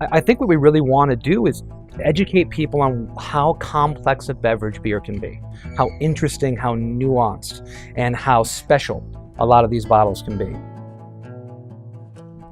I think what we really want to do is educate people on how complex a beverage beer can be, how interesting, how nuanced, and how special a lot of these bottles can be.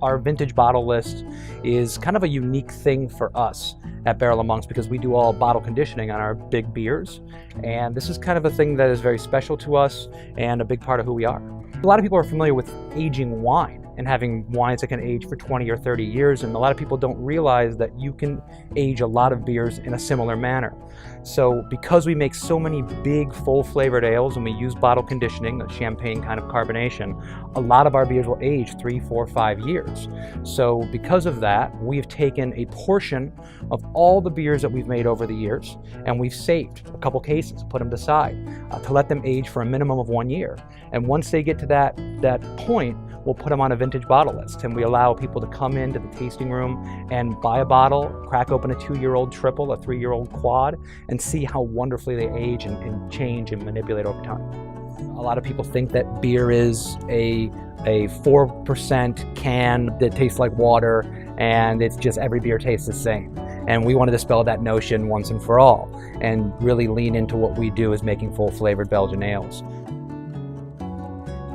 Our vintage bottle list is kind of a unique thing for us at Barrel of Monks because we do all bottle conditioning on our big beers, and this is kind of a thing that is very special to us and a big part of who we are. A lot of people are familiar with aging wine and having wines that can age for 20 or 30 years, and a lot of people don't realize that you can age a lot of beers in a similar manner. So because we make so many big full flavored ales and we use bottle conditioning, a champagne kind of carbonation, a lot of our beers will age 3, 4, 5 years. So because of that, we've taken a portion of all the beers that we've made over the years and we've saved a couple cases, put them aside to let them age for a minimum of 1 year. And once they get to that point, we'll put them on a vintage bottle list, and we allow people to come into the tasting room and buy a bottle, crack open a 2-year-old triple, a 3-year-old quad, and see how wonderfully they age and change and manipulate over time. A lot of people think that beer is a 4% can that tastes like water, and it's just every beer tastes the same. And we want to dispel that notion once and for all, and really lean into what we do is making full flavored Belgian ales.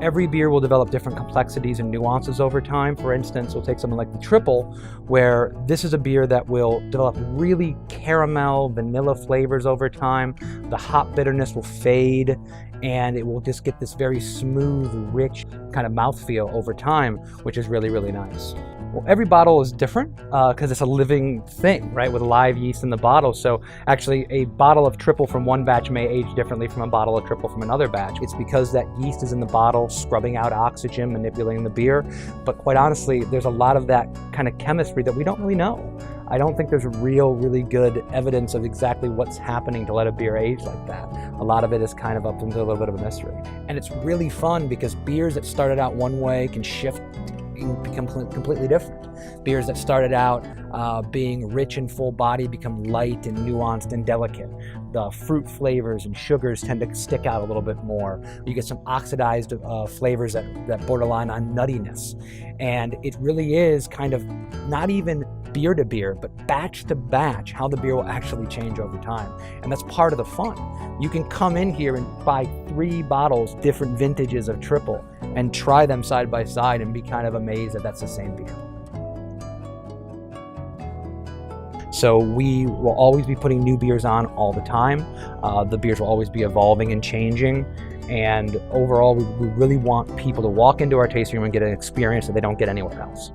Every beer will develop different complexities and nuances over time. For instance, we'll take something like the triple, where this is a beer that will develop really caramel, vanilla flavors over time. The hop bitterness will fade, and it will just get this very smooth, rich kind of mouthfeel over time, which is really, really nice. Well, every bottle is different because it's a living thing, right, with live yeast in the bottle. So actually a bottle of triple from one batch may age differently from a bottle of triple from another batch. It's because that yeast is in the bottle, scrubbing out oxygen, manipulating the beer. But quite honestly, there's a lot of that kind of chemistry that we don't really know. I don't think there's really good evidence of exactly what's happening to let a beer age like that. A lot of it is kind of up into a little bit of a mystery. And it's really fun because beers that started out one way can shift and become completely different. Beers that started out being rich and full body become light and nuanced and delicate. The fruit flavors and sugars tend to stick out a little bit more. You get some oxidized flavors that borderline on nuttiness. And it really is kind of not even beer to beer, but batch to batch, how the beer will actually change over time. And that's part of the fun. You can come in here and buy 3 bottles, different vintages of triple, and try them side by side and be kind of amazed that that's the same beer. So we will always be putting new beers on all the time. The beers will always be evolving and changing. And overall, we really want people to walk into our tasting room and get an experience that they don't get anywhere else.